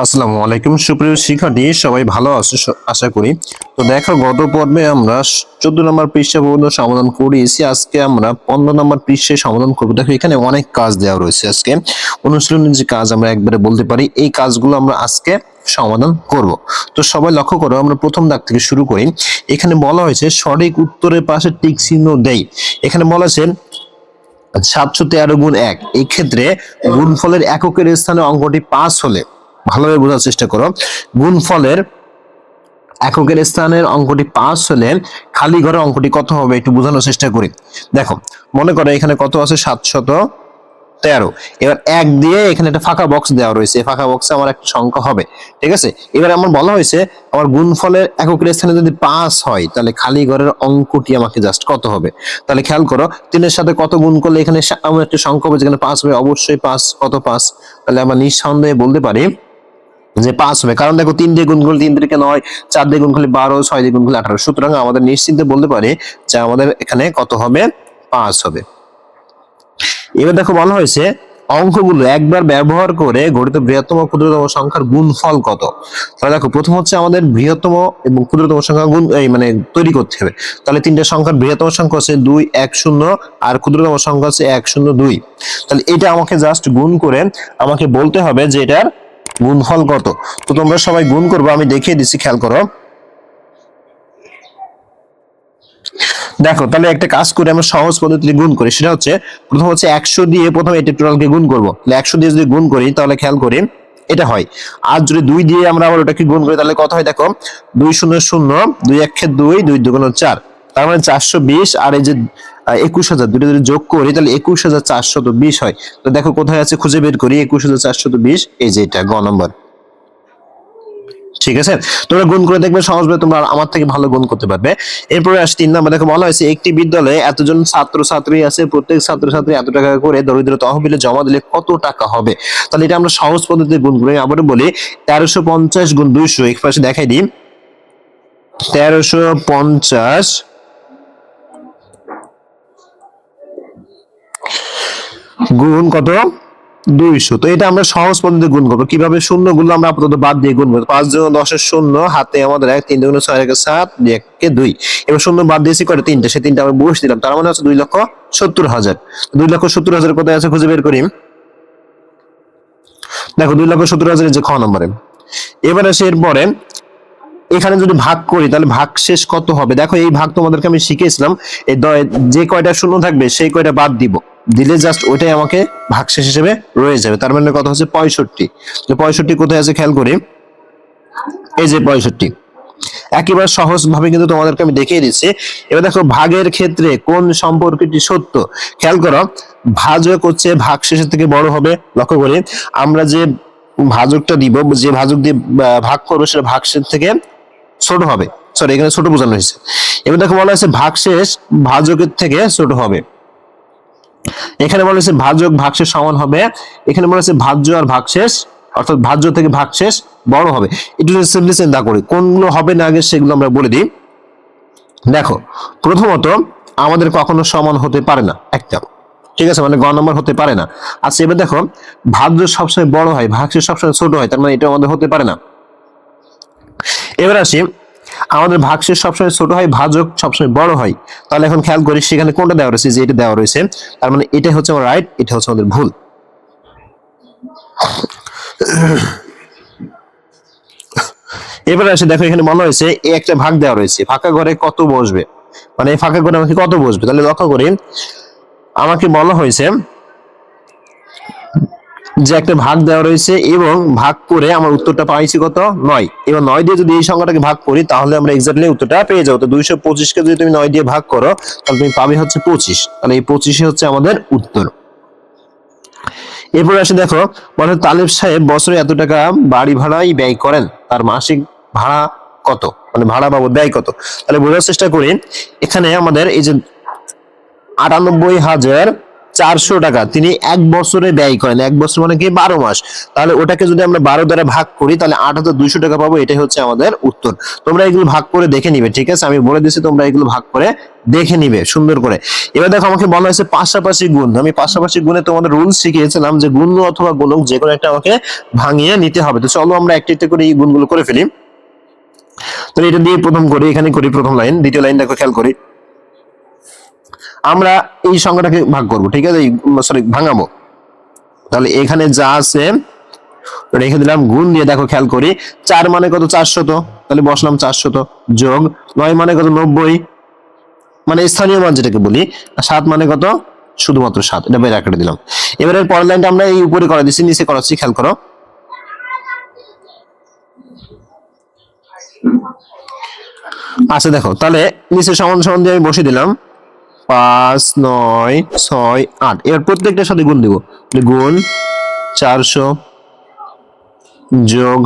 আসসালামু আলাইকুম সুপ্রিয় শিক্ষার্থী, সবাই ভালো আছো আশা করি। তো দেখো, গত পর্বে আমরা 14 নম্বর পৃষ্ঠা পর্যন্ত সমাধান করেছি। আজকে আমরা 15 নম্বর পৃষ্ঠায় সমাধান করবো। দেখো, এখানে অনেক কাজ দেওয়া রয়েছে। আজকে অনুশীলনের যে কাজ আমরা একবারে বলতে পারি, এই কাজগুলো আমরা আজকে সমাধান করব। তো সবাই লক্ষ্য করো, আমরা প্রথম দাগ থেকে শুরু করি। এখানে বলা হয়েছে সঠিক উত্তরের পাশে টিক চিহ্ন দেই। এখানে বলা আছে 713 গুণ 1। এই ক্ষেত্রে গুণফলের এককের স্থানে অঙ্কটি 5 হলে, ভালোভাবে বোঝার চেষ্টা করো, গুণফলের এককের স্থানের অঙ্কটি 5 হলে খালি ঘরের অঙ্কটি কত হবে একটু বোঝানোর চেষ্টা করি। দেখো, মনে করো এখানে কত আছে, 713। এবার 1 দিয়ে এখানে একটা ফাঁকা বক্স দেওয়া রয়েছে, ফাঁকা বক্সে আমার একটা সংখ্যা হবে। ঠিক আছে, এবার আমার বলা হয়েছে আমার গুণফলের এককের স্থানে যদি 5 হয়, তাহলে খালি ঘরের অঙ্কটি আমাকে জাস্ট কত হবে। তাহলে খেয়াল করো, 3 সাথে কত গুণ করলে এখানে আমার একটা সংখ্যা হবে, যেখানে 5 হবে, অবশ্যই 5। কত 5? তাহলে আমরা নিঃসন্দেহে বলতে পারি যে 5 হবে। কারণ দেখো, 3 দিয়ে গুণ করলে 3 3 9, 4 দিয়ে গুণ করলে 12, 6 দিয়ে গুণ করলে 18। সুতরাং আমাদের নিশ্চিন্তে বলতে পারি যে আমাদের এখানে কত হবে, 5 হবে। এবার দেখো, বলা হয়েছে অঙ্কগুলো একবার ব্যবহার করে গঠিত বৃহত্তম ও ক্ষুদ্রতম সংখ্যার গুণফল কত। তাহলে দেখো, প্রথম হচ্ছে আমাদের বৃহত্তম এবং ক্ষুদ্রতম সংখ্যা গুণ মানে তৈরি করতে হবে। তাহলে তিনটা সংখ্যার বৃহত্তম সংখ্যা হচ্ছে 2 1 0 আর ক্ষুদ্রতম সংখ্যা হচ্ছে 1 0 2। তাহলে এটা আমাকে জাস্ট গুণ করে আমাকে বলতে হবে যে এটার গুণফল কত। তো তোমরা সবাই গুণ করবে, আমি দেখিয়ে দিচ্ছি, খেয়াল করো। দেখো, তাহলে একটা কাজ করে আমরা সহজ পদ্ধতিতে গুণ করি। সেটা হচ্ছে, প্রথম হচ্ছে 100 দিয়ে প্রথমে এটা টোটালকে গুণ করবো। তাহলে 100 দিয়ে যদি গুণ করি, তাহলে খেয়াল করি এটা হয়। আর যদি 2 দিয়ে আমরা আবার ওটাকে গুণ করি, তাহলে কত হয় দেখো, 2 0 0, 2 1 2, 2 2 4। তার মানে 420। আর এই যে 21,000, দুটো যদি যোগ করি তাহলে 21,420 হয়। তো দেখো কোথায় আছে, খুঁজে বের করি। 21,420, এই যে এটা গ নম্বর। ঠিক আছে, তোমরা গুণ করে দেখবে, সহজভাবে তোমরা আমার থেকে ভালো গুণ করতে পারবে। এরপরে আসি 3 নম্বর। দেখো, বলা হয়েছে একটি বিদ্যালয়ে এতজন ছাত্র ছাত্রী আছে, প্রত্যেক ছাত্র ছাত্রী এত টাকা করে দরিদ্র তহবিলে জমা দিলে কত টাকা হবে। তাহলে এটা আমরা সহজ পদ্ধতিতে গুণ করি। আবারও বলি, 1350 গুণ 200, এক পাশে দেখাই দিই, 1350 গুণ কত, 200। তো এটা আমরা সহজ পদ্ধতিতে গুণ করবো। কিভাবে? শূন্যগুলো আমরা আপাতত বাদ দিয়ে গুণ করবো। 5 × 10 শূন্য, হাতে আমাদের 1, 3 × 6 = 7, 2 × 1 = 2। এবার শূন্য বাদ দিয়েছি কয়টা, 3টে। সেই 3টে আমরা বসে দিলাম, তার মানে হচ্ছে 2,70,000। 2,70,000 কোথায় আছে খুঁজে বের করি। দেখো, 2,70,000 যে খ নম্বরে। এবার আসে এরপরে, এখানে যদি ভাগ করি তাহলে ভাগশেষ কত হবে। দেখো, এই ভাগ তোমাদেরকে আমি শিখিয়েছিলাম, এই যে কয়টা শূন্য থাকবে সেই কয়টা বাদ দিব, দিলে জাস্ট ওইটাই আমাকে ভাগশেষ হিসেবে রয়ে যাবে। তার মানে কত হচ্ছে, 65। 65 কোথায় আছে খেয়াল করি, এই যে 65। একেবারে সহজ ভাবে কিন্তু তোমাদেরকে আমি দেখিয়ে দিচ্ছি। এবার দেখো, ভাগের ক্ষেত্রে কোন সম্পর্কটি সত্য। খেয়াল করো, ভাজক হচ্ছে ভাগশেষের থেকে বড় হবে। লক্ষ্য করি, আমরা যে ভাজকটা দিব, যে ভাজক দিয়ে ভাগ করবো, সেটা ভাগশেষ থেকে ছোট হবে। সরি, এখানে ছোট বোঝানো হয়েছে। এবার দেখো, বলা হয়েছে ভাগশেষ ভাজকের থেকে ছোট হবে। এখানে বলা হয়েছে ভাজক ভাগশেষ সমান হবে। এখানে বলা হয়েছে ভাজ্য আর ভাগশেষ, অর্থাৎ ভাজ্য থেকে ভাগশেষ বড় হবে। একটু সিম্পলি চিন্তা করি কোনগুলো হবে না, আগে সেগুলো আমরা বলে দিই। দেখো, প্রথমত আমাদের কখনো সমান হতে পারে না একটা। ঠিক আছে, মানে গ নম্বর হতে পারে না। আচ্ছা, এবার দেখো, ভাজ্য সবসময় বড় হয়, ভাগশেষ সবসময় ছোট হয়, তার মানে এটা আমাদের হতে পারে না। এবার আসি, আমাদের ভাগশেষ সবসময় ছোট হয়, ভাজক সবসময় বড় হয়। তাহলে এখন খেয়াল করি সেখানে কোনটা দেওয়া রয়েছে, যে এটা দেওয়া রয়েছে। তার মানে এটাই হচ্ছে আমার রাইট, এটা হচ্ছে আমাদের ভুল। এবার আসে, দেখো এখানে বলা হয়েছে একটা ভাগ দেওয়া রয়েছে, ফাঁকা ঘরে কত বসবে, মানে এই ফাঁকা ঘরে আমাকে কত বসবে। তাহলে লক্ষ্য করি, আমাকে বলা হয়েছে যে একটা ভাগ দেওয়া রয়েছে এবং ভাগ করে আমার উত্তরটা পাইছি কত, 9। এবার 9 দিয়ে যদি এই সংখ্যাটাকে ভাগ করি, তাহলে আমরা এক্স্যাক্টলি উত্তরটা পেয়ে যাবো। তো 225 কে যদি তুমি 9 দিয়ে ভাগ করো, তাহলে তুমি পাবে হচ্ছে 25। তাহলে এই 25 হচ্ছে আমাদের উত্তর। এরপর আসে, দেখো, মানে তালেব সাহেব বছরে এত টাকা বাড়ি ভাড়াই ব্যয় করেন, তার মাসিক ভাড়া কত, মানে ভাড়া বাবদ ব্যয় কত। তাহলে বোঝার চেষ্টা করি, এখানে আমাদের এই যে 400 টাকা তিনি এক বছরে ব্যয় করেন, এক বছর মানে কি 12 মাস, তাহলে ওটাকে যদি আমরা 12 দ্বারা ভাগ করি তাহলে 8,200 টাকা পাবো। এটাই হচ্ছে আমাদের উত্তর। তোমরা এগুলো ভাগ করে দেখে নিবে, ঠিক আছে, আমি বলে দিচ্ছি তোমরা এগুলো ভাগ করে দেখে নিবে সুন্দর করে। এবার দেখো আমাকে বলা হয়েছে পাশাপাশি গুণ। আমি পাশাপাশি গুণে তোমাদের রুলস শিখিয়েছিলাম যে গুণ অথবা গুণক যে কোনো একটা আমাকে ভাঙিয়ে নিতে হবে। তো চলো আমরা একটা একটা করে এই গুণগুলো করে ফেলি। তো এটা দিয়ে প্রথম করি, এখানে করি প্রথম লাইন, দ্বিতীয় লাইন দেখো খেয়াল করি, আমরা এই সংখ্যাটাকে ভাগ করব, ঠিক আছে, সরি ভাঙাবো। তাহলে এখানে যা আছে রেখে দিলাম, গুণ দিয়ে দেখো খেয়াল করি, 4 মানে কত 400, তাহলে বসলাম 400, যোগ 9 মানে কত 90, মানে স্থানীয় মান যেটাকে বলি, 7 মানে কত শুধুমাত্র 7, এটা বের আকারে দিলাম। এবারে পরের লাইনটা আমরা এই উপরে করে দিচ্ছি, নিচে করাচ্ছি, খেয়াল করো। আচ্ছা দেখো, তাহলে নিচে সমান সমান দিয়ে আমি বসিয়ে দিলাম 5 9 6 8। এবার প্রত্যেকটার সাথে গুণ দিব, গুণ 400 যোগ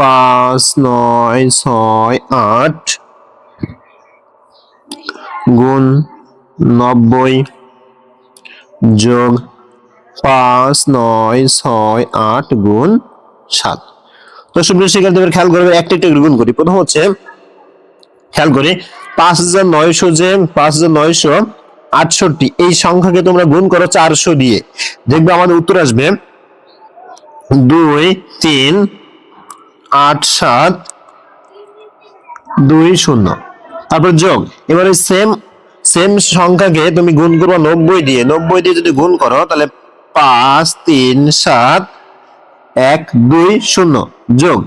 5 9 6 8 গুণ 90 যোগ 5 9 6 8 গুণ 7। তো সুপ্রিয় শিক্ষার্থীদের খেয়াল করবে, একটা একটা গুণ করি। প্রথম হচ্ছে খেয়াল করি 5900, যে 5968 এই সংখ্যাকে তোমরা গুণ করো 400 দিয়ে, দেখবে আমাদের উত্তর আসবে 2 3 8 7 2 0। তারপর যোগ, এবারে সেম সেম সংখ্যাকে তুমি গুণ করবা 90 দিয়ে, 90 দিয়ে যদি গুণ করো তাহলে 5 3 7 1 2 0 যোগ,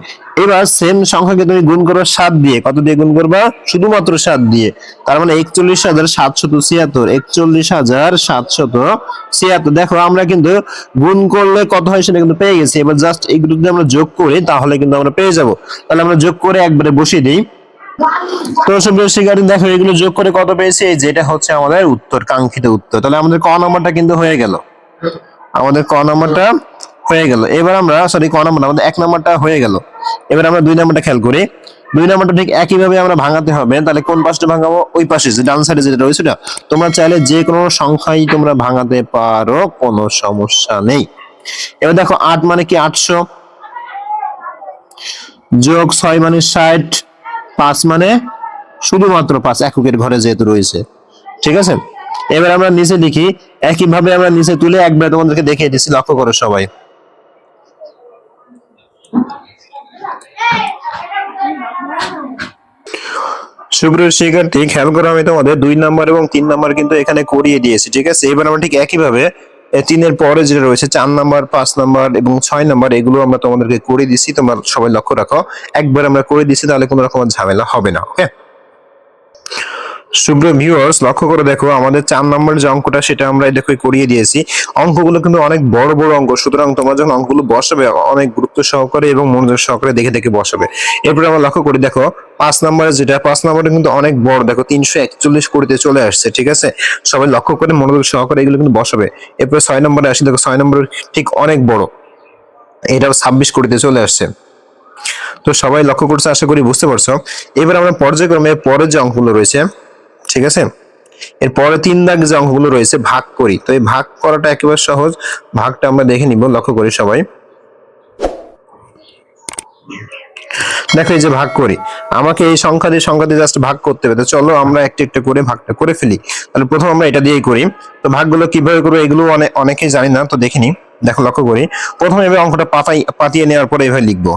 এবার সেম সংখ্যাকে তুমি গুণ করো 7 দিয়ে, কত দিয়ে গুণ করবা শুধুমাত্র 7 দিয়ে, তার মানে 41,776, 41,776। দেখো আমরা কিন্তু গুণ করলে কত হয় সেটা কিন্তু পেয়ে গেছি, এবার জাস্ট এইগুলো যদি আমরা যোগ করি তাহলে কিন্তু আমরা পেয়ে যাব। তাহলে আমরা যোগ করে একবারে বসিয়ে দিই। তো সুপ্রিয় শিক্ষার্থী দেখো এগুলো যোগ করে কত পেয়েছি, যেটা হচ্ছে আমাদের উত্তর, কাঙ্ক্ষিত উত্তর। তাহলে আমাদের ক নাম্বারটা কিন্তু হয়ে গেল, আমাদের ক নাম্বারটা হয়ে গেল। এবার আমরা সরি ক নাম্বার, আমাদের 1 নাম্বারটা হয়ে গেল। এবার আমরা 2 নাম্বারটা খেয়াল করি, 2 নাম্বারটা ঠিক একইভাবে আমরা ভাঙাতে হবে। তাহলে কোন পাশটা ভাঙাবো, ওই পাশে যে ডান সাইডে যেটা রয়েছে ওটা। তোমরা চাইলে যে কোনো সংখ্যাই তোমরা ভাঙাতে পারো, কোনো সমস্যা নেই। এবার দেখো 8 মানে কি 800, যোগ 6 মানে 60, 5 মানে শুধুমাত্র 5 এককের ঘরে যেহেতু রয়েছে, ঠিক আছে। এবার আমরা নিচে লিখি, একইভাবে আমরা নিচে তুলে একবার তোমাদেরকে দেখিয়ে দিচ্ছি, লক্ষ্য করো সবাই। সুপ্রিয় শিক্ষার্থী খেয়াল করো, আমি তোমাদের 2 নাম্বার এবং 3 নাম্বার কিন্তু এখানে করিয়ে দিয়েছি, ঠিক আছে। এবার আমরা ঠিক একইভাবে 3 এর পরে যেটা রয়েছে 4 নাম্বার 5 নাম্বার এবং 6 নাম্বার এগুলো আমরা তোমাদেরকে করে দিচ্ছি, তোমরা সবাই লক্ষ্য রাখো, একবার আমরা করে দিচ্ছি, তাহলে কোনো রকম ঝামেলা হবে না, ওকে। সুপ্রিয় ভিউয়ার্স লক্ষ্য করে দেখো, আমাদের 4 নম্বর যে অঙ্কটা সেটা আমরা দেখো করিয়ে দিয়েছি। অঙ্কগুলো কিন্তু অনেক বড় বড় অঙ্ক, সুতরাং তোমরা যখন অঙ্কগুলো বসাবে অনেক গুরুত্ব সহকারে এবং মনোযোগ সহকারে দেখে দেখে বসাবে। এরপরে আমরা লক্ষ্য করি, দেখো 5 নম্বরে যেটা, 5 নম্বরে কিন্তু অনেক বড়, দেখো 341 কোটিতে চলে আসছে, ঠিক আছে। সবাই লক্ষ্য করে মনোযোগ সহকারে এগুলো কিন্তু বসাবে। এরপরে 6 নম্বরে আসি, দেখো 6 নম্বরের ঠিক অনেক বড়, এটাও 26 কোটিতে চলে আসছে। তো সবাই লক্ষ্য করছে, আশা করি বুঝতে পারছো। এবার আমরা পর্যায়ক্রমে পরের যে অঙ্কগুলো রয়েছে, ঠিক আছে, এরপরে 3 দাগ যে অঙ্কগুলো রয়েছে ভাগ করি। তো এই ভাগ করাটা একেবারে সহজ, ভাগটা আমরা দেখে নিব, লক্ষ্য করি সবাই। দেখো এই যে ভাগ করি, আমাকে এই সংখ্যা দিয়ে জাস্ট ভাগ করতে হবে। তো চলো আমরা একটা একটা করে ভাগটা করে ফেলি। তাহলে প্রথম আমরা এটা দিয়েই করি। তো ভাগগুলো কিভাবে করবো এগুলো অনেকেই জানি না, তো দেখিনি। দেখো লক্ষ্য করি, প্রথমে এবার অঙ্কটা পাতিয়ে নেওয়ার পরে এভাবে লিখবো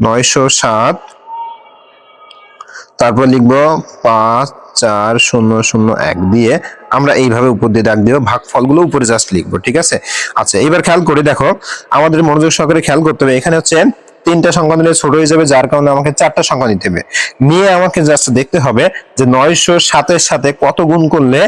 907, তারপর লিখবো 5 4 0 0 1 দিয়ে আমরা এইভাবে উপর দিয়ে দাগ দিব, ভাগফলগুলো উপরে জাস্ট লিখবো, ঠিক আছে। আচ্ছা এবার খেয়াল করে দেখো, আমাদের মনোযোগ সহকারে খেয়াল করতে হবে, এখানে হচ্ছে 3টা সংখ্যা দিলে ছোট হয়ে যাবে, যার কারণে আমাকে 4টা সংখ্যা নিতে হবে। নিয়ে আমাকে জাস্ট দেখতে হবে যে 907 এর সাথে কত গুণ করলে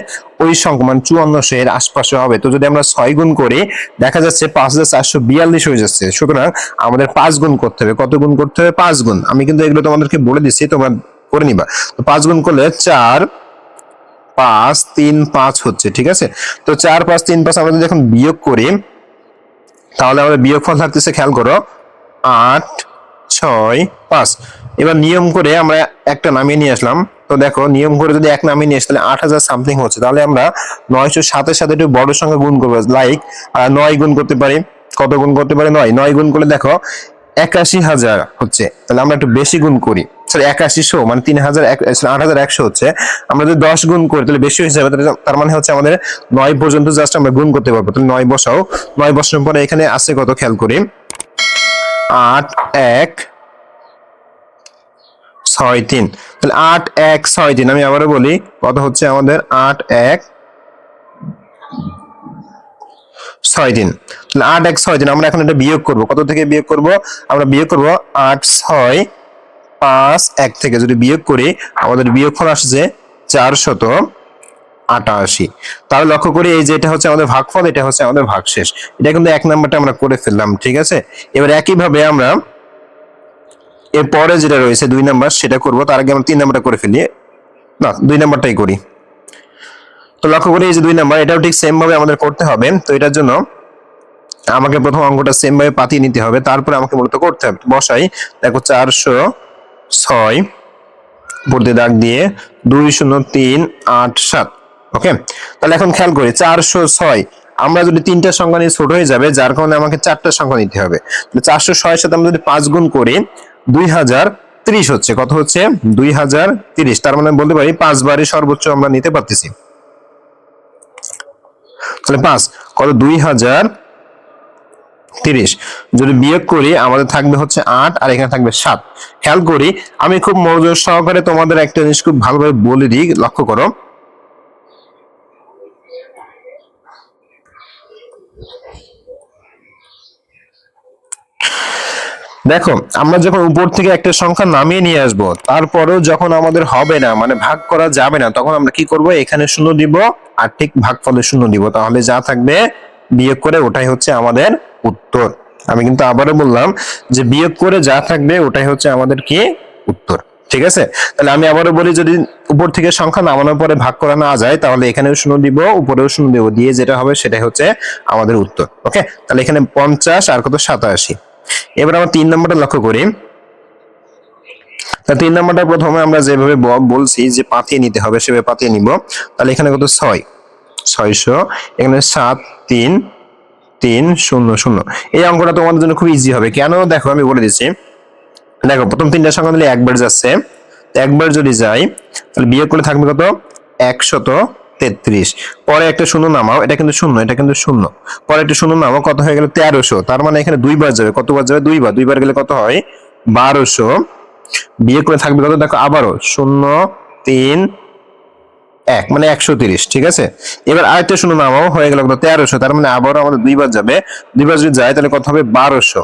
ওই সংখ্যা মানে 5400 এর আশপাশে হবে। তো যদি আমরা 6 গুণ করি দেখা যাচ্ছে 5442 হয়ে যাচ্ছে। সুতরাং আমাদের 5 গুণ করতে হবে। কত গুণ করতে হবে? 5 গুণ। আমি কিন্তু এগুলো তোমাদেরকে বলে দিচ্ছি, তোমরা করে নিবা। তো 5 গুণ করলে 4 5 3 5 হচ্ছে, ঠিক আছে। তো 4 5 3 5 আমরা যদি এখন বিয়োগ করি তাহলে আমাদের বিয়োগফল থাকতেছে, খেয়াল করো, 8 6 5। এবার নিয়ম করে আমরা একটা নামিয়ে নিয়ে আসলাম। তো তো দেখো নিয়ম করে যদি 1 নামিয়ে নিয়ে আসি তাহলে 8000 সামথিং হচ্ছে, তাহলে আমরা 907 এর সাথে একটু বড় সংখ্যা গুণ করবো, লাইক 9 গুণ করতে পারি। কত গুণ করতে পারি? 9 গুণ করলে দেখো 81,000 হচ্ছে, তাহলে আমরা একটু বেশি গুণ করি, সরি 8100 মানে 8100 হচ্ছে। আমরা যদি 10 গুণ করি তাহলে বেশি হয়ে যাবে, তার মানে হচ্ছে আমাদের 9 পর্যন্ত জাস্ট আমরা গুণ করতে পারবো। তাহলে 9 বসাও, 9 বসানোর পরে এখানে আছে কত খেয়াল করি, 8 1 6 3, তাহলে 8 1 6 3, আমি আবারও বলি কত হচ্ছে আমাদের 8 1 6 3, তাহলে 8 1 6 3। আমরা এখন এটা বিয়োগ করব, কত থেকে বিয়োগ করব? আমরা বিয়োগ করব 8 6 5 1 থেকে যদি বিয়োগ করি আমাদের বিয়োগফল আসছে 488। তাহলে লক্ষ্য করি এই যে এটা হচ্ছে আমাদের ভাগফল, এটা হচ্ছে আমাদের ভাগশেষ। এটা কিন্তু 1 নাম্বারটা আমরা করে ফেললাম, ঠিক আছে। এবার একই ভাবে আমরা এর পরে যেটা রয়েছে 2 নাম্বার সেটা করব, তার আগে আমরা 3 নাম্বারটা করে ফেলি, না 2 নাম্বারটাই করি। তো লক্ষ্য করি এই যে 2 নাম্বার, এটাও ঠিক সেম ভাবে আমাদের করতে হবে। তো এটার জন্য আমাকে প্রথম অঙ্কটা সেম ভাবে পাতিয়ে নিতে হবে, তারপরে আমাকে মূলত করতে হবে। বসাই, দেখো 406 পড়তে দাগ দিয়ে 20387, ওকে। তাহলে এখন খেয়াল করি 406, আমরা যদি 3টা সংখ্যা নিয়ে ছোট হয়ে যাবে, যার কারণে আমাকে 4টা সংখ্যা নিতে হবে। 406 এর সাথে আমরা যদি 5 গুণ করি 2030 হচ্ছে, কত হচ্ছে 2030। তার মানে বলতে পারি 5 বারই সর্বোচ্চ আমরা নিতে পারতেছি। তাহলে 5 কত 2030, যদি বিয়োগ করি আমাদের থাকবে হচ্ছে 8 আর এখানে থাকবে 7। খেয়াল করি, আমি খুব মনোযোগ সহকারে তোমাদের একটা জিনিস খুব ভালোভাবে বলে দিই, লক্ষ্য করো। দেখো আমরা যখন উপর থেকে একটা সংখ্যা নামিয়ে নিয়ে আসবো, তারপরেও যখন আমাদের হবে না, মানে ভাগ করা যাবে না, তখন আমরা কি করব? এখানে শূন্য দিব আর ঠিক ভাগফলে শূন্য দিব, তাহলে যা থাকবে বিয়োগ করে ওটাই হচ্ছে আমাদের উত্তর। আমি কিন্তু আবারও বললাম যে বিয়োগ করে যা থাকবে ওটাই হচ্ছে আমাদের কি উত্তর, ঠিক আছে। তাহলে আমি আবারও বলি, যদি উপর থেকে সংখ্যা নামানোর পরে ভাগ করা না যায় তাহলে এখানেও শূন্য দিব, উপরেও শূন্য দিব, দিয়ে যেটা হবে সেটাই হচ্ছে আমাদের উত্তর, ওকে। তাহলে এখানে 50 আর কত 87। এবার আমরা 3 নাম্বারটা লক্ষ্য করি। তা 3 নাম্বারটা প্রথমে আমরা যেভাবে বলছি যে পাতিয়ে নিতে হবে সেভাবে পাতিয়ে নিব। তাহলে এখানে কত 600, এখানে 7 3 3 0 0। এই অঙ্কটা তোমাদের জন্য খুব ইজি হবে, কেন দেখো আমি বলে দিচ্ছি। দেখো প্রথম 3টা সংখ্যা দিলে একবার যাচ্ছে, একবার যদি যাই তাহলে বিয়োগ করলে থাকবে কত 133। পরে একটা শূন্য নামাও, এটা কিন্তু শূন্য, এটা কিন্তু শূন্য, পরে একটা শূন্য নামাও, কত হয়ে গেল 1300। তার মানে এখানে 2 বার যাবে, কতবার যাবে 2 বার, 2 বার গেলে কত হয় 1200। বিয়োগ করে থাকবে কত, দেখো আবারও 0 3 1 মানে 130, ঠিক আছে। এবার আরেকটা শূন্য নামাও, হয়ে গেল কত 1300। তার মানে আবারও আমাদের 2 বার যাবে, 2 বার যদি যায় তাহলে কত হবে 1200।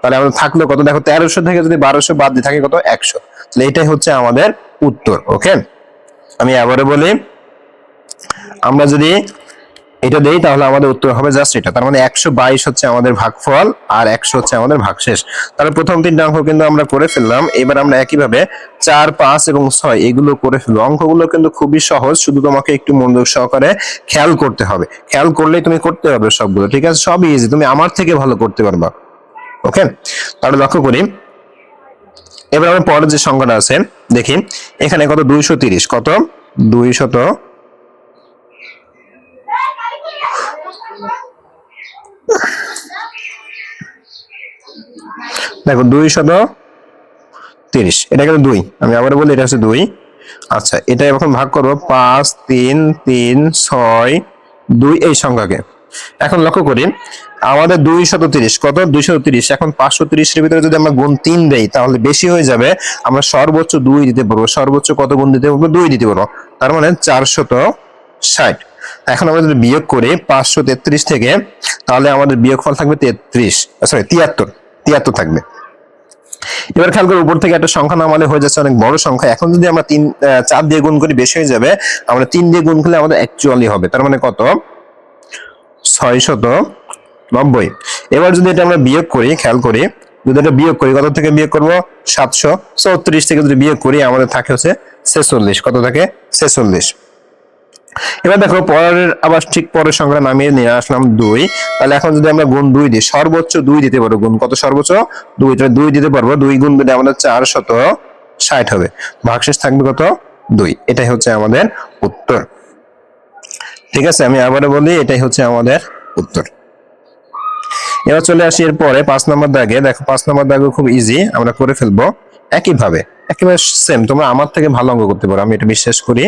তাহলে আমাদের থাকলো কত, দেখো 1300 থেকে যদি 1200 বাদ দিয়ে থাকে কত 100। তাহলে এটাই হচ্ছে আমাদের উত্তর, ওকে। আমি আবারও বলি, আমরা যদি এটা দেই তাহলে আমাদের উত্তর হবে জাস্ট এটা। তার মানে 122 হচ্ছে আমাদের ভাগফল আর 100 হচ্ছে আমাদের ভাগশেষ। তাহলে প্রথম 3টা অঙ্ক কিন্তু আমরা করে ফেললাম। এবার আমরা একইভাবে 4 5 এবং 6 এগুলো করে ফেলবো। অঙ্কগুলো কিন্তু খুবই সহজ, শুধু তোমাকে একটু মনোযোগ সহকারে খেয়াল করতে হবে। খেয়াল করলেই তুমি করতে পারবে সবগুলো, ঠিক আছে। সবই ইজি, তুমি আমার থেকে ভালো করতে পারবা, ওকে। তাহলে লক্ষ্য করি, এবার আমরা পরের যে সংখ্যাটা আছে দেখি, এখানে কত 230, কত 200, দেখো 230, এটা কিন্তু 2, আমি আবার বলি এটা হচ্ছে 2। আচ্ছা, এটা এখন ভাগ করবো 5 3 3 6 2 এই সংখ্যাকে। এখন লক্ষ্য করি আমাদের 230, কত 230, এখন 530 এর ভিতরে যদি আমরা গুণ 3 দেই তাহলে বেশি হয়ে যাবে, আমরা সর্বোচ্চ 2 দিতে পারবো। সর্বোচ্চ কত গুণ দিতে পারবো? 2 দিতে পারবো, তার মানে 460। এখন আমরা যদি বিয়োগ করি 533 থেকে, তাহলে আমাদের বিয়োগফল থাকবে 73 থাকবে। এবার খেয়াল করে উপর থেকে একটা সংখ্যা নামালে হয়ে যাচ্ছে অনেক বড় সংখ্যা। এখন যদি আমরা 4 দিয়ে গুণ করি বেশি হয়ে যাবে, আমরা 3 দিয়ে গুণ করলে আমাদের 41 হবে, তার মানে কত 690। এবার যদি এটা আমরা বিয়োগ করি, খেয়াল করি যদি এটা বিয়োগ করি, কত থেকে বিয়োগ করব 734 থেকে যদি বিয়োগ করি আমাদের থাকে হচ্ছে 46, কত থাকে 46। এবার দেখো পরের আবার ঠিক পরের সংখ্যা নামিয়ে নিয়ে আসলাম 2। তাহলে এখন যদি আমরা গুণ 2 দিই, সর্বোচ্চ 2 দিতে পারবো। গুণ কত সর্বোচ্চ 2, তাহলে 2 দিতে পারবো। 2 গুণ দিলে আমাদের 460 হবে। ভাগশেষ থাকবে কত 2। এটাই হচ্ছে আমাদের উত্তর। ঠিক আছে, আমি আবারও বলি, এটাই হচ্ছে আমাদের উত্তর। এবার চলে আসি এরপরে 5 নম্বর দাগে। দেখো 5 নম্বর দাগও খুব ইজি, আমরা করে ফেলবো একইভাবে, একেবারে সেম। তোমরা আমার থেকে ভালো অঙ্ক করতে পারো, আমি এটা বিশ্বাস করি।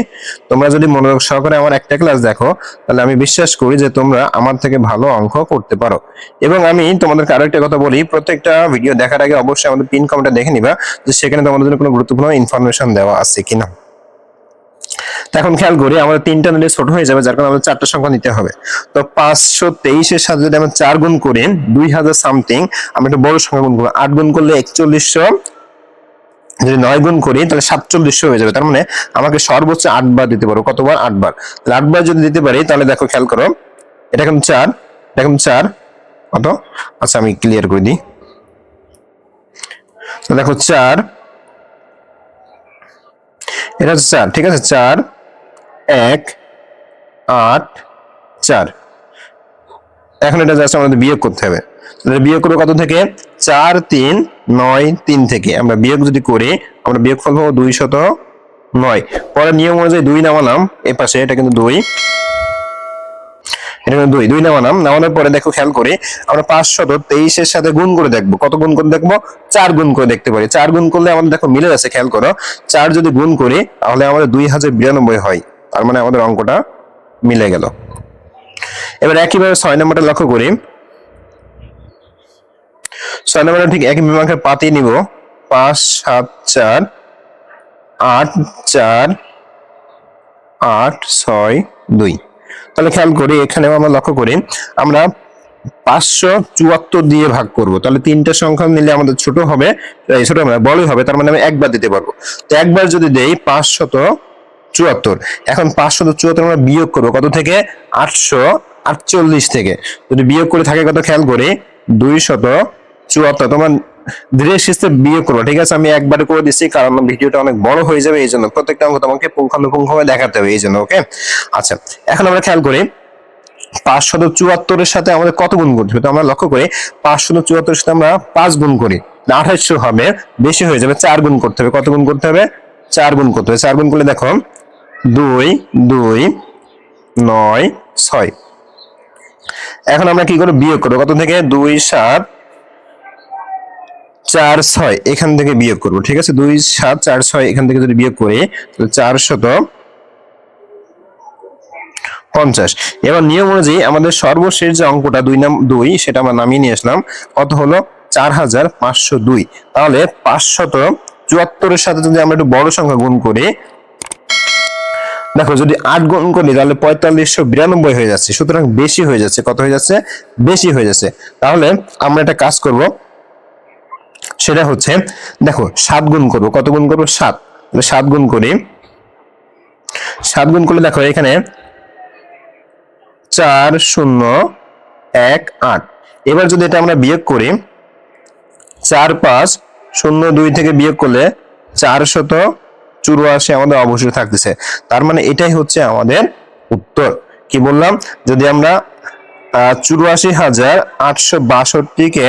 তোমরা যদি মনোযোগ সহকারে আমার একটা ক্লাস দেখো, তাহলে আমি বিশ্বাস করি যে তোমরা আমার থেকে ভালো অঙ্ক করতে পারো। এবং আমি তোমাদেরকে আরো একটা কথা বলি, প্রত্যেকটা ভিডিও দেখার আগে অবশ্যই আমাদের পিন কমেন্টটা দেখে নিবা যে সেখানে তোমাদের জন্য কোনো গুরুত্বপূর্ণ ইনফরমেশন দেওয়া আছে কিনা। এখন খেয়াল করি, আমাদের 3টা নিলে ছোট হয়ে যাবে, যার কারণে আমাদের 4টা সংখ্যা নিতে হবে। তো 523 এর সাথে যদি আমরা 4 গুণ করি 2000 সামথিং, আমরা একটা বড় সংখ্যা গুণ করবো। 8 গুণ করলে 4100, যদি 9 গুণ করি তাহলে 4700 হয়ে যাবে। তার মানে আমাকে সর্বোচ্চ 8 বার দিতে পারো। কতবার? 8 বার। তাহলে 8 বার যদি দিতে পারি, তাহলে দেখো খেয়াল করো, এটা এখন 4, এটা এখন 4 কত, আচ্ছা আমি ক্লিয়ার করে দিই। তো দেখো 4, এটা হচ্ছে 4, ঠিক আছে, 4 1 8 4। এখন এটা জাস্ট আমাদের বিয়োগ করতে হবে। তাহলে বিয়োগ করবো কত থেকে? 4 3 9 3 থেকে। আমরা বিয়োগ যদি করি, আমরা বিয়োগফল পাবো 209। পরে নিয়ম অনুযায়ী 2 নামালাম এই পাশে, এটা কিন্তু 2, এটা কিন্তু 2 নামালাম। নামানোর পরে দেখো খেয়াল করে, আমরা 523 এর সাথে গুণ করে দেখবো। কত গুণ করে দেখবো? 4 গুণ করে দেখতে পারি। 4 গুণ করলে আমাদের দেখো মিলে যাচ্ছে, খেয়াল করো। 4 যদি গুণ করি তাহলে আমাদের 2092 হয়। তার মানে আমাদের অঙ্কটা মিলে গেল। এবার একইভাবে 6 নম্বরটা লক্ষ্য করি। 6 নম্বরটা ঠিক একই বিভাগের পাতিয়ে নিব। 5 7 4 8 4 8 6 2। তাহলে খেয়াল করি, এখানেও আমরা লক্ষ্য করি, আমরা 574 দিয়ে ভাগ করব। তাহলে 3টা সংখ্যা নিলে আমাদের ছোট হবে, ছোট হবে বড়ই হবে। তার মানে আমি একবার দিতে পারবো। তো একবার যদি দেই 574, এখন 574 আমরা বিয়োগ করবো কত থেকে? 848 থেকে। যদি বিয়োগ করে থাকে কত খেয়াল করি, 274। তোমার ধীরে সুস্থে বিয়োগ করবো, ঠিক আছে। আমি একবারে করে দিচ্ছি কারণ ভিডিওটা অনেক বড় হয়ে যাবে, এই জন্য প্রত্যেকটা অঙ্ক তোমাকে পুঙ্খানুপুঙ্খভাবে দেখাতে হবে, এই জন্য। ওকে, আচ্ছা এখন আমরা খেয়াল করি 574 এর সাথে আমাদের কত গুণ করতে হবে। তো আমরা লক্ষ্য করি 574 এর সাথে আমরা 5 গুণ করি, 2800 হবে, বেশি হয়ে যাবে। 4 গুণ করতে হবে। কত গুণ করতে হবে? 4 গুণ করতে হবে। 4 গুণ করলে দেখো 2 2 9 6। এখন আমরা কি করব? বিয়োগ করব। কত থেকে? 2 7 4 6 এখান থেকে বিয়োগ করব, ঠিক আছে। 2 7 4 6 এখান থেকে যদি বিয়োগ করি তাহলে 450। এবার নিয়ম অনুযায়ী আমাদের সর্বশেষ যে অঙ্কটা 2 সেটা আমরা নামিয়ে নিয়ে আসলাম। কত হলো? 4502। তাহলে 574 এর সাথে যদি আমরা একটু বড় সংখ্যা গুণ করি, দেখো যদি 8 গুণ করি তাহলে 4592 হয়ে যাচ্ছে। সুতরাং বেশি হয়ে যাচ্ছে। কত হয়ে যাচ্ছে? বেশি হয়ে যাচ্ছে। তাহলে আমরা একটা কাজ করব, সেটা হচ্ছে দেখো 7 গুণ করব। কত গুণ করব? 7। তাহলে 7 গুণ করি, 7 গুণ করলে দেখো এখানে 4018। এবার যদি এটা আমরা বিয়োগ করি, 4502 থেকে বিয়োগ করলে 484 আমাদের অবশ্যই থাকতেছে। তার মানে এটাই হচ্ছে আমাদের উত্তর। কি বললাম? যদি আমরা 84,862 কে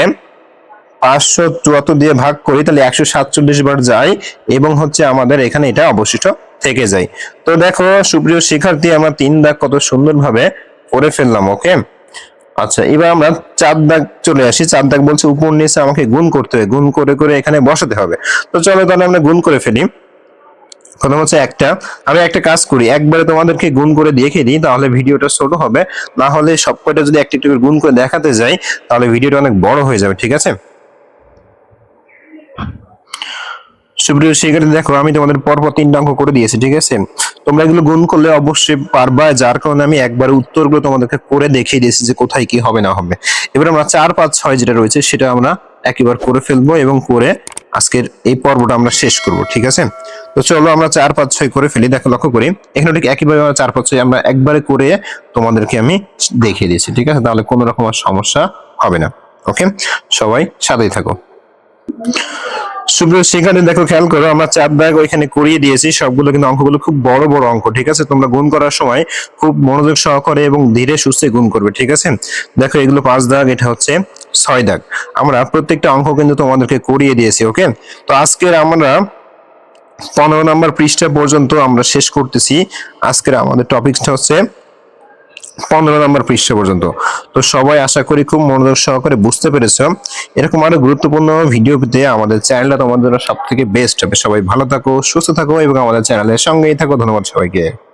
574 দিয়ে ভাগ করি তাহলে 147 বার যায় এবং হচ্ছে আমাদের এখানে এটা অবশিষ্ট থেকে যায়। তো দেখো সুপ্রিয় শিক্ষার্থী, আমরা 3 দাগ কত সুন্দরভাবে করে ফেললাম। ওকে, আচ্ছা এবার আমরা 4 দাগ চলে আসি। 4 দাগ বলছে উপর নিচে আমাকে গুণ করতে হবে, গুণ করে করে এখানে বসাতে হবে। তো চলো তাহলে আমরা গুণ করে ফেলি। প্রথম হচ্ছে আমি একটা কাজ করি, একবারে তোমাদেরকে গুণ করে দেখিয়ে দিই, তাহলে ভিডিওটা ছোট হবে। না হলে সবকটা যদি একটা করে গুণ করে দেখাতে যাই তাহলে ভিডিওটা অনেক বড় হয়ে যাবে, ঠিক আছে। সুপ্রিয় শিক্ষার্থী দেখো, আমি তোমাদের পরপর 3টা অঙ্ক করে দিয়েছি, ঠিক আছে। তোমরা এগুলো গুণ করলে অবশ্যই পারবা, যার কারণে আমি একবার উত্তরগুলো তোমাদেরকে করে দেখিয়ে দিয়েছি যে কোথায় কি হবে না হবে। এবার আমরা 4 5 6 যেটা রয়েছে সেটা আমরা একবার করে ফেলবো এবং করে আজকের এই পর্বটা আমরা শেষ করব, ঠিক আছে। তো চলো আমরা 4 5 6 করে ফেলি। দেখো লক্ষ্য করি এখানে ঠিক একইভাবে 4 5 6 আমরা একবারে করে তোমাদেরকে আমি দেখিয়ে দিয়েছি, ঠিক আছে। তাহলে কোনো রকম সমস্যা হবে না। ওকে, সবাই সাথেই থাকো। সুপ্রিয় শিক্ষার্থী দেখো খেয়াল করো, আমরা 4 দাগ ওইখানে করিয়ে দিয়েছি। সবগুলো কিন্তু অঙ্কগুলো খুব বড় বড় অঙ্ক, ঠিক আছে। তোমরা গুণ করার সময় খুব মনোযোগ সহকারে এবং ধীরে সুস্থে গুণ করবে, ঠিক আছে। দেখো এগুলো 5 দাগ, এটা হচ্ছে 6 দাগ। আমরা প্রত্যেকটা অঙ্ক কিন্তু তোমাদেরকে করিয়ে দিয়েছি। ওকে, তো আজকের আমরা 15 নম্বর পৃষ্ঠা পর্যন্ত আমরা শেষ করতেছি। আজকের আমাদের টপিকটা হচ্ছে 15 নম্বর পৃষ্ঠা পর্যন্ত। তো সবাই আশা করি খুব মনোযোগ সহকারে বুঝতে পেরেছো। এরকম আরো গুরুত্বপূর্ণ ভিডিও পেতে আমাদের চ্যানেলটা তোমাদের জন্য সব থেকে বেস্ট হবে। সবাই ভালো থাকো, সুস্থ থাকো এবং আমাদের চ্যানেলের সঙ্গেই থাকো। ধন্যবাদ সবাইকে।